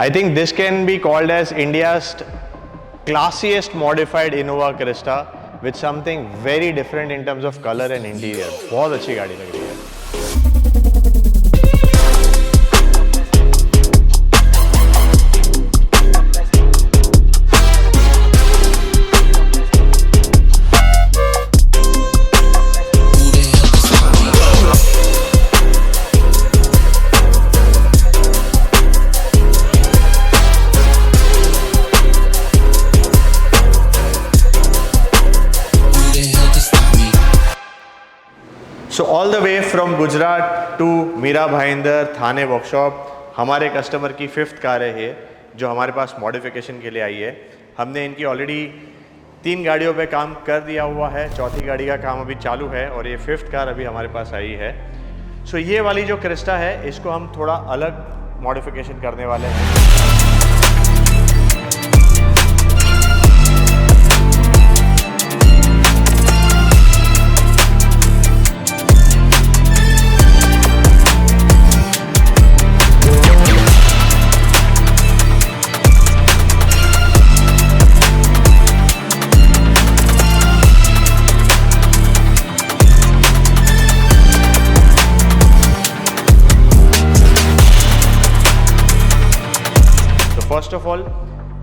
I think this can be called as India's classiest modified Innova Krista with something very different in terms of color and interior. बहुत अच्छी गाड़ी लग रही है. So all the way from Gujarat to Mira Bhayandar Thane workshop, हमारे customer की 5th car है ये, जो हमारे पास मॉडिफिकेशन के लिए आई है. हमने इनकी ऑलरेडी 3 गाड़ियों पे काम कर दिया हुआ है, 4थी गाड़ी का काम अभी चालू है और ये 5th कार अभी हमारे पास आई है. सो ये वाली जो क्रिस्टा है इसको हम थोड़ा अलग मॉडिफिकेशन करने वाले हैं. फर्स्ट ऑफ ऑल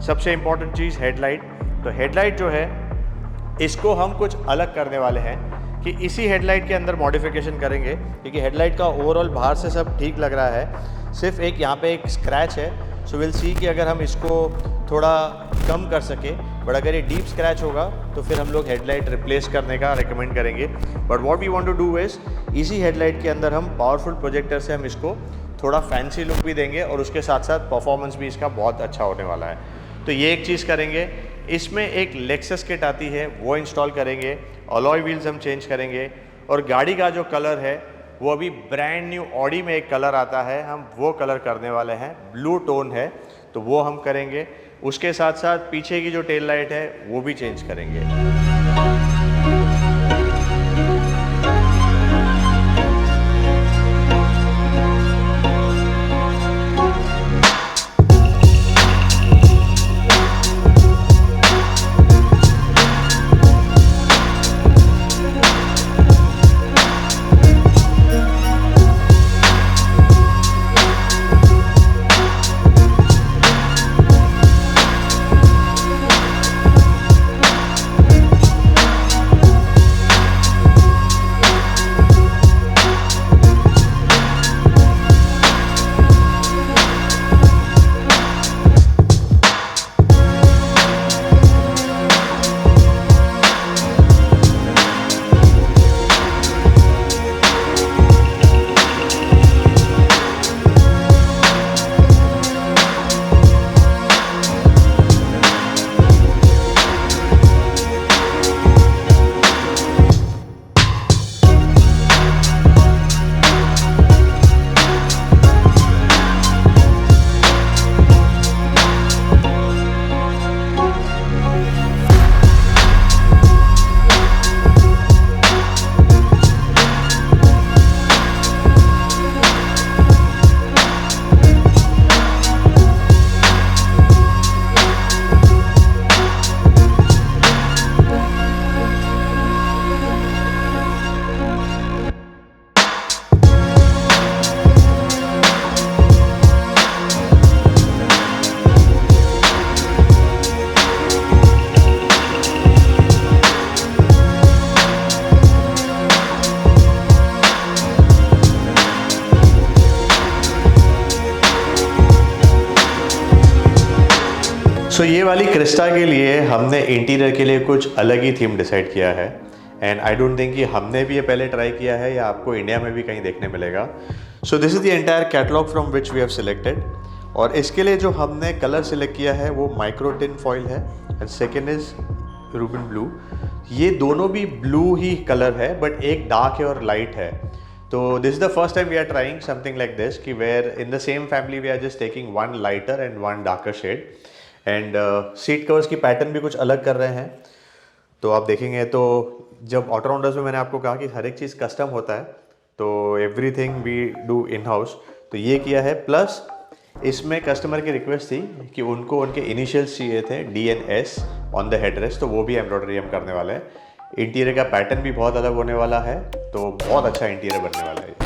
सबसे इम्पॉर्टेंट चीज़ हेडलाइट. तो हेडलाइट जो है इसको हम कुछ अलग करने वाले हैं कि इसी हेडलाइट के अंदर मॉडिफिकेशन करेंगे, क्योंकि हेडलाइट का ओवरऑल बाहर से सब ठीक लग रहा है, सिर्फ एक यहाँ पे एक स्क्रैच है. सो विल सी कि अगर हम इसको थोड़ा कम कर सके, बट अगर ये डीप स्क्रैच होगा तो फिर हम लोग हेडलाइट रिप्लेस करने का रिकमेंड करेंगे. But what we want to do is इसी हेडलाइट के अंदर हम पावरफुल प्रोजेक्टर से हम इसको थोड़ा फैंसी लुक भी देंगे और उसके साथ साथ परफॉर्मेंस भी इसका बहुत अच्छा होने वाला है. तो ये एक चीज़ करेंगे. इसमें एक लेक्सस किट आती है वो इंस्टॉल करेंगे, अलॉय व्हील्स हम चेंज करेंगे और गाड़ी का जो कलर है वो अभी ब्रांड न्यू ऑडी में एक कलर आता है, हम वो कलर करने वाले हैं. ब्लू टोन है तो वो हम करेंगे. उसके साथ साथ पीछे की जो टेल लाइट है वो भी चेंज करेंगे. सो ये वाली क्रिस्टा के लिए हमने इंटीरियर के लिए कुछ अलग ही थीम डिसाइड किया है. एंड आई डोंट थिंक कि हमने भी ये पहले ट्राई किया है या आपको इंडिया में भी कहीं देखने मिलेगा. So this is the entire catalogue from which we have selected. और इसके लिए जो हमने कलर सिलेक्ट किया है वो माइक्रो टिन फॉइल है and second is rubin blue. ये दोनों भी ब्लू ही कलर है बट एक डार्क है और लाइट है. तो this is the first time we are trying something like this कि where in the same family we are just taking one lighter and one darker shade. And seat covers की pattern भी कुछ अलग कर रहे हैं. तो आप देखेंगे तो जब ऑटो राउंडर्स में मैंने आपको कहा कि हर एक चीज़ कस्टम होता है, तो everything we do in house. तो ये किया है. प्लस इसमें कस्टमर की रिक्वेस्ट थी कि उनको उनके इनिशियल्स चाहिए थे DNS ऑन द हेडरेस्ट, तो वो भी एम्ब्रॉयडरी हम करने वाले हैं। इंटीरियर का पैटर्न भी बहुत अलग होने वाला है, तो बहुत अच्छा इंटीरियर बनने वाला है।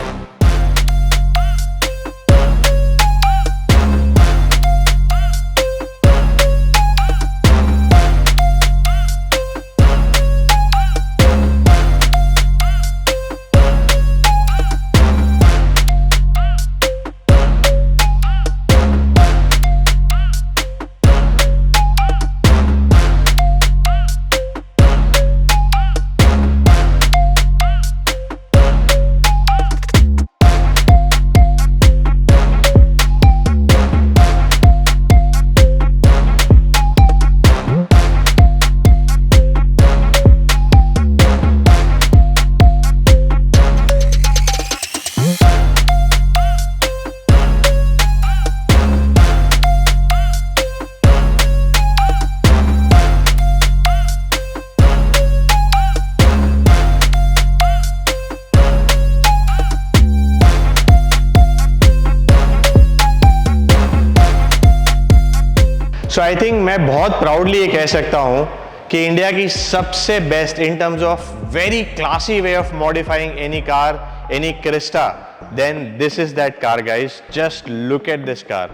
सो आई थिंक मैं बहुत प्राउडली ये कह सकता हूँ कि इंडिया की सबसे best in terms of very classy way of modifying any car, any Crysta, then this is that car guys. Just look at this car.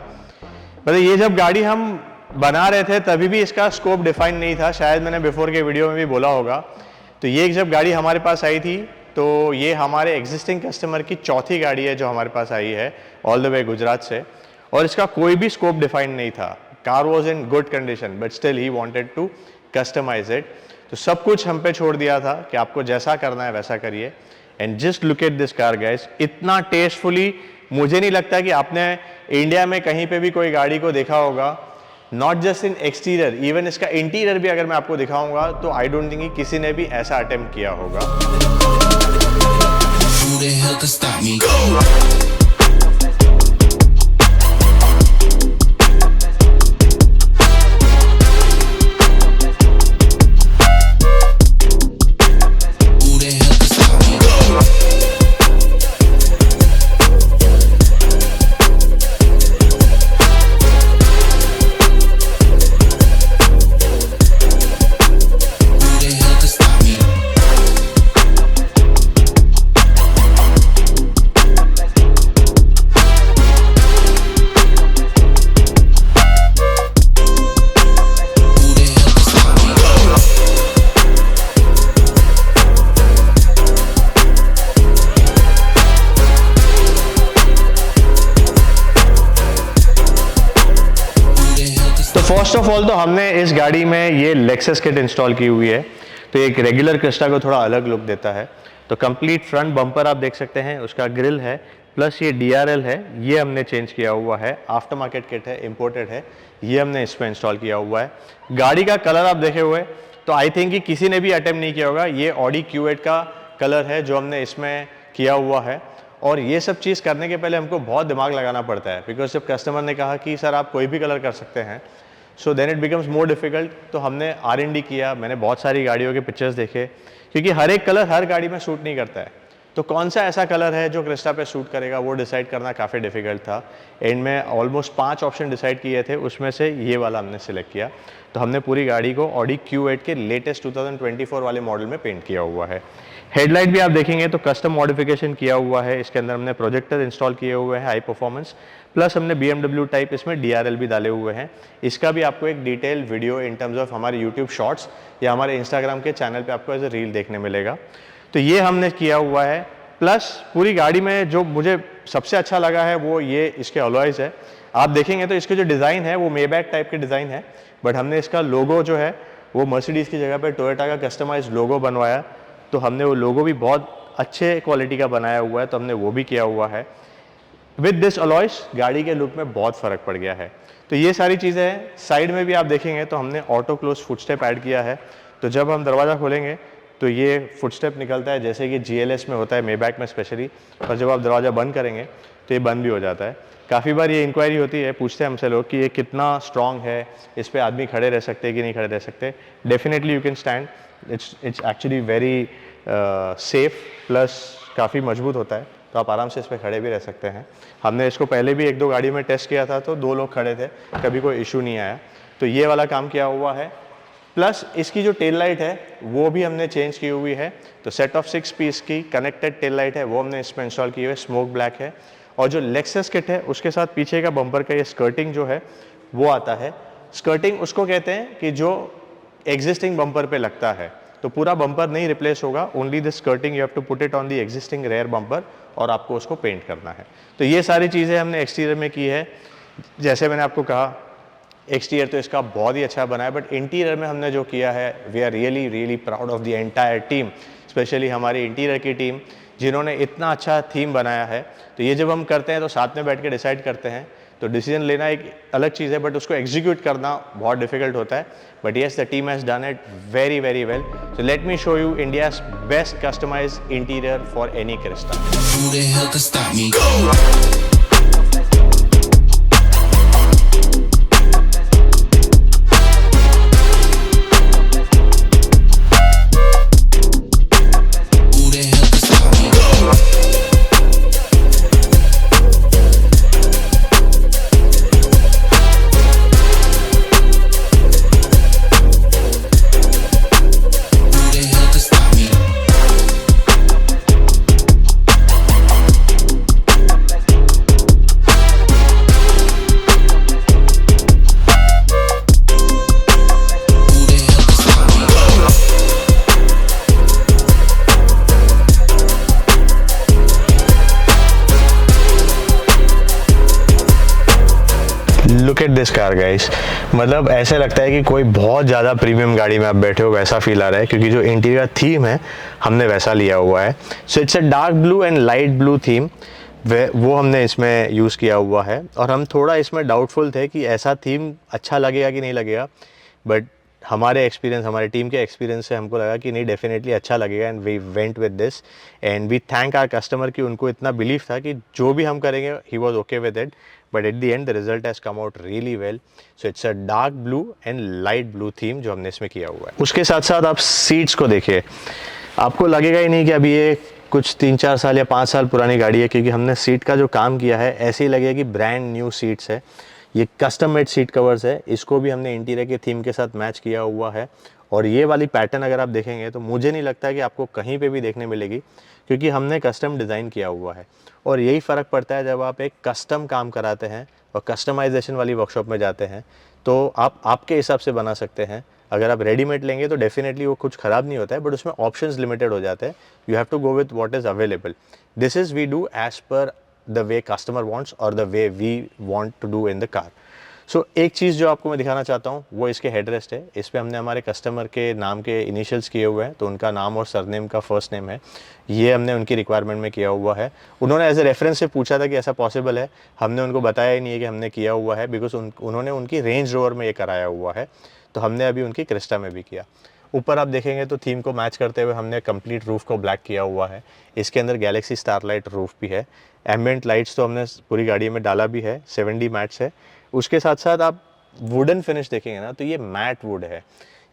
मतलब ये जब गाड़ी हम बना रहे थे तभी भी इसका स्कोप डिफाइन नहीं था, शायद मैंने बिफोर के वीडियो में भी बोला होगा। तो ये जब गाड़ी हमारे पास आई थी तो ये हमारे एग्जिस्टिंग कस्टमर की चौथी गाड़ी है जो हमारे पास आई है ऑल द वे गुजरात से, और इसका कोई भी स्कोप डिफाइन नहीं था। Car was in good condition but still he wanted to customise it. तो सब कुछ हम पे छोड़ दिया था कि आपको जैसा करना है वैसा करिए। And just look at this car guys, इतना टेस्टफुली मुझे नहीं लगता कि आपने इंडिया में कहीं पे भी कोई गाड़ी को देखा होगा। Not just in exterior, even इसका इंटीरियर भी अगर मैं आपको दिखाऊंगा तो आई डोंट थिंक कि किसी ने भी ऐसा अटेम्प्ट किया होगा। फर्स्ट ऑफ ऑल तो हमने इस गाड़ी में ये लेक्सस किट इंस्टॉल की हुई है, तो एक रेगुलर क्रिस्टा को थोड़ा अलग लुक देता है। तो कंप्लीट फ्रंट बम्पर आप देख सकते हैं, उसका ग्रिल है, प्लस ये DRL है, ये हमने चेंज किया हुआ है। आफ्टर मार्केट किट है, इंपोर्टेड है, ये हमने इसमें इंस्टॉल किया हुआ है। गाड़ी का कलर आप देखे हुए तो आई थिंक कि किसी ने भी अटेम्प्ट नहीं किया होगा। ये ऑडी Q8 का कलर है जो हमने इसमें किया हुआ है। और ये सब चीज़ करने के पहले हमको बहुत दिमाग लगाना पड़ता है, बिकॉज जब कस्टमर ने कहा कि सर आप कोई भी कलर कर सकते हैं, so then it becomes more difficult. तो हमने R&D किया, मैंने बहुत सारी गाड़ियों के पिक्चर्स देखे, क्योंकि हर एक कलर हर गाड़ी में सूट नहीं करता है। तो कौन सा ऐसा कलर है जो क्रिस्टा पे सूट करेगा वो डिसाइड करना काफ़ी डिफिकल्ट था। एंड में ऑलमोस्ट 5 ऑप्शन डिसाइड किए थे, उसमें से ये वाला हमने सिलेक्ट किया। तो हमने पूरी गाड़ी को ऑडी Q8 के लेटेस्ट 2024 वाले मॉडल में पेंट किया हुआ है। हेडलाइट भी आप देखेंगे तो कस्टम मॉडिफिकेशन किया हुआ है। इसके अंदर हमने प्रोजेक्टर इंस्टॉल किए हुए हैं हाई परफॉर्मेंस, प्लस हमने BMW टाइप इसमें DRL भी डाले हुए हैं। इसका भी आपको एक detail video in terms of हमारे यूट्यूब शॉर्ट्स या हमारे इंस्टाग्राम के चैनल पे आपको एज ए रील देखने मिलेगा। तो ये हमने किया हुआ है। प्लस पूरी गाड़ी में जो मुझे सबसे अच्छा लगा है वो ये इसके अलॉयज़ है। आप देखेंगे तो इसके जो डिज़ाइन है वो मेबैक टाइप के डिज़ाइन है, बट हमने इसका लोगो जो है वो मर्सिडीज़ की जगह पर टोयोटा का कस्टमाइज लोगो बनवाया। तो हमने वो लोगो भी बहुत अच्छे क्वालिटी का बनाया हुआ है, तो हमने वो भी किया हुआ है। विद दिस अलॉयज गाड़ी के लुक में बहुत फ़र्क पड़ गया है। तो ये सारी चीज़ें हैं। साइड में भी आप देखेंगे तो हमने ऑटो क्लोज फुटस्टेप ऐड किया है। तो जब हम दरवाज़ा खोलेंगे तो ये फुटस्टेप निकलता है, जैसे कि GLS में होता है, मेबैक में स्पेशली। और जब आप दरवाज़ा बंद करेंगे तो ये बंद भी हो जाता है। काफ़ी बार ये इंक्वायरी होती है, पूछते हैं हमसे लोग कि ये कितना स्ट्रॉन्ग है, इस पर आदमी खड़े रह सकते हैं कि नहीं खड़े रह सकते। Definitely you can stand, it's actually very safe, plus काफ़ी मजबूत होता है। तो आप आराम से इस पर खड़े भी रह सकते हैं। हमने इसको पहले भी 1-2 गाड़ी में टेस्ट किया था, तो 2 लोग खड़े थे, कभी कोई इशू नहीं आया। तो ये वाला काम किया हुआ है। प्लस इसकी जो टेल लाइट है वो भी हमने चेंज की हुई है। तो सेट ऑफ 6 पीस की कनेक्टेड टेल लाइट है वो हमने इसमें इंस्टॉल की हुई है, स्मोक ब्लैक है। और जो लेक्सस किट है उसके साथ पीछे का बम्पर का ये स्कर्टिंग जो है वो आता है। स्कर्टिंग उसको कहते हैं कि जो एग्जिस्टिंग बम्पर पे लगता है, तो पूरा बम्पर नहीं रिप्लेस होगा, only the skirting you have to put it on the existing rear bumper और आपको उसको पेंट करना है। तो ये सारी चीज़ें हमने एक्सटीरियर में की है। जैसे मैंने आपको कहा एक्सटीरियर तो इसका बहुत ही अच्छा बना है, बट इंटीरियर में हमने जो किया है we are really proud of the entire team, specially हमारी इंटीरियर की टीम जिन्होंने इतना अच्छा थीम बनाया है। तो ये जब हम करते हैं तो साथ में बैठ के डिसाइड करते हैं, तो डिसीजन लेना एक अलग चीज़ है, बट उसको एग्जीक्यूट करना बहुत डिफिकल्ट होता है। But yes, the team has done it very well. So let me show you India's best customise interior for any Crysta. Who the hell can stop me? Who the hell can stop me? Who the hell can stop me? Who the hell can stop me? Look at this car guys, मतलब ऐसे लगता है कि कोई बहुत ज़्यादा premium गाड़ी में आप बैठे हो वैसा फील आ रहा है, क्योंकि जो इंटीरियर थीम है हमने वैसा लिया हुआ है। So it's a dark blue and light blue theme, वो हमने इसमें यूज़ किया हुआ है। और हम थोड़ा इसमें डाउटफुल थे कि ऐसा थीम अच्छा लगेगा कि नहीं लगेगा, बट हमारे टीम के एक्सपीरियंस से हमको लगा कि नहीं, डेफिनेटली अच्छा लगेगा, and we went with this and we thank our customer कि उनको इतना बिलीव था कि जो भी हम करेंगे he was okay with it. But at the end the result has come out really well. So it's a dark blue and light blue theme जो हमने इसमें किया हुआ है। उसके साथ साथ आप सीट्स को देखिए, आपको लगेगा ही नहीं कि अभी ये कुछ 3-4 साल या 5 साल पुरानी गाड़ी है, क्योंकि हमने सीट का जो काम किया है ऐसे ही लगेगा कि ब्रांड न्यू सीट्स है। ये कस्टम मेड सीट कवर्स है, इसको भी हमने इंटीरियर के थीम के साथ मैच किया हुआ है। और ये वाली पैटर्न अगर आप देखेंगे तो मुझे नहीं लगता कि आपको कहीं पे भी देखने मिलेगी, क्योंकि हमने कस्टम डिज़ाइन किया हुआ है। और यही फ़र्क पड़ता है जब आप एक कस्टम काम कराते हैं और कस्टमाइजेशन वाली वर्कशॉप में जाते हैं, तो आप आपके हिसाब से बना सकते हैं। अगर आप रेडीमेड लेंगे तो डेफिनेटली वो कुछ ख़राब नहीं होता है, बट उसमें ऑप्शंस लिमिटेड हो जाते हैं। You have to go with what is available. This is we do as per the way customer wants और the way we want to do in the car. So एक चीज़ जो आपको मैं दिखाना चाहता हूँ वो इसके हेडरेस्ट है। इस पर हमने हमारे कस्टमर के नाम के इनिशियल्स किए हुए हैं, तो उनका नाम और सरनेम का फर्स्ट नेम है, ये हमने उनकी रिक्वायरमेंट में किया हुआ है। उन्होंने एज ए रेफरेंस से पूछा था कि ऐसा पॉसिबल है, हमने उनको बताया ही नहीं है कि हमने किया हुआ है, बिकॉज उन्होंने उनकी रेंज रोवर में ये कराया हुआ है, तो हमने अभी उनकी क्रिस्टा में भी किया। ऊपर आप देखेंगे तो थीम को मैच करते हुए हमने कंप्लीट रूफ़ को ब्लैक किया हुआ है। इसके अंदर गैलेक्सी स्टारलाइट रूफ़ भी है। एम्बिएंट लाइट्स तो हमने पूरी गाड़ी में डाला भी है, 7D मैट्स है। उसके साथ साथ आप वुडन फिनिश देखेंगे ना, तो ये मैट वुड है।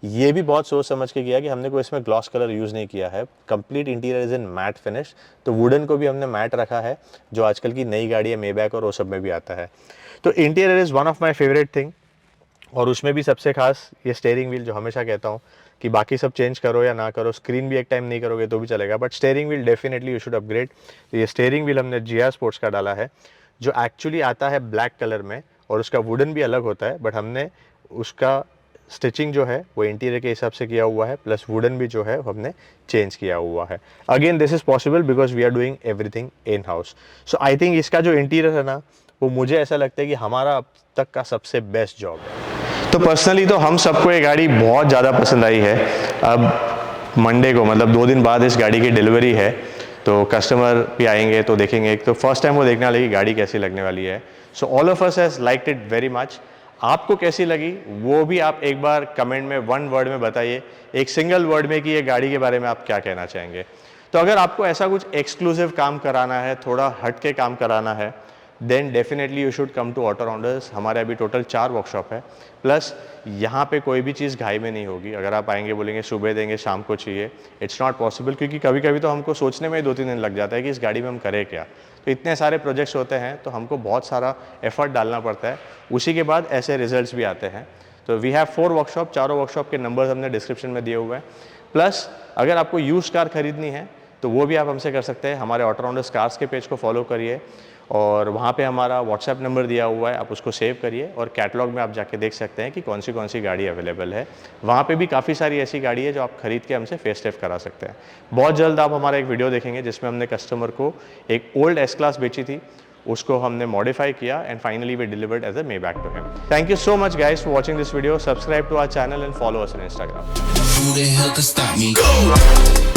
ये भी बहुत सोच समझ के किया कि हमने कोई इसमें ग्लॉस कलर यूज़ नहीं किया है, complete interior is in matte finish. तो वुडन को भी हमने मैट रखा है, जो आजकल की नई गाड़ी है मेबैक और वो सब में भी आता है। तो interior is one of my favourite thing. और उसमें भी सबसे खास ये स्टीयरिंग व्हील, जो हमेशा कहता हूँ कि बाकी सब चेंज करो या ना करो, स्क्रीन भी एक टाइम नहीं करोगे तो भी चलेगा, but steering wheel definitely you should upgrade. तो ये स्टीयरिंग व्हील हमने GR स्पोर्ट्स का डाला है, जो एक्चुअली आता है ब्लैक कलर में, और उसका वुडन भी अलग होता है, बट हमने उसका स्टिचिंग जो है वो इंटीरियर के हिसाब से किया हुआ है, प्लस वुडन भी जो है वो हमने चेंज किया हुआ है। Again this is possible because we are doing everything in house. So I think इसका जो इंटीरियर है ना, वो मुझे ऐसा लगता है कि हमारा अब तक का सबसे बेस्ट जॉब है। तो पर्सनली तो हम सबको ये गाड़ी बहुत ज़्यादा पसंद आई है। अब मंडे को, मतलब 2 दिन बाद इस गाड़ी की डिलीवरी है, तो कस्टमर भी आएंगे तो देखेंगे, तो फर्स्ट टाइम वो देखने वाले कि गाड़ी कैसी लगने वाली है। So all of us has liked it very much. आपको कैसी लगी वो भी आप एक बार कमेंट में 1 वर्ड में बताइए, एक सिंगल वर्ड में, कि ये गाड़ी के बारे में आप क्या कहना चाहेंगे। तो अगर आपको ऐसा कुछ एक्सक्लूसिव काम कराना है, थोड़ा हट के काम कराना है, then definitely you should come to Auto Rounders. हमारे अभी टोटल 4 वर्कशॉप है, प्लस यहाँ पे कोई भी चीज़ घाई में नहीं होगी। अगर आप आएंगे बोलेंगे सुबह देंगे शाम को चाहिए, इट्स नॉट पॉसिबल, क्योंकि कभी कभी तो हमको सोचने में ही 2-3 दिन लग जाता है कि इस गाड़ी में हम करें क्या। तो इतने सारे प्रोजेक्ट्स होते हैं तो हमको बहुत सारा एफर्ट डालना पड़ता है, उसी के बाद ऐसे रिजल्ट्स भी आते हैं। तो वी हैव 4 वर्कशॉप, चारों वर्कशॉप के नंबर्स हमने डिस्क्रिप्शन में दिए हुए हैं। प्लस अगर आपको यूज्ड कार खरीदनी है तो वो भी आप हमसे कर सकते हैं। हमारे ऑटो राउंडर्स कार्स के पेज को फॉलो करिए और वहाँ पे हमारा व्हाट्सएप नंबर दिया हुआ है, आप उसको सेव करिए और कैटलॉग में आप जाके देख सकते हैं कि कौन सी गाड़ी अवेलेबल है। वहाँ पे भी काफ़ी सारी ऐसी गाड़ी है जो आप खरीद के हमसे फेस टेस्ट करा सकते हैं। बहुत जल्द आप हमारा एक वीडियो देखेंगे जिसमें हमने कस्टमर को एक ओल्ड एस क्लास बेची थी, उसको हमने मॉडिफाई किया and finally we delivered as a Maybach to him. Thank you so much guys for watching this video. Subscribe to our channel and follow us on Instagram। Who the hell can stop me?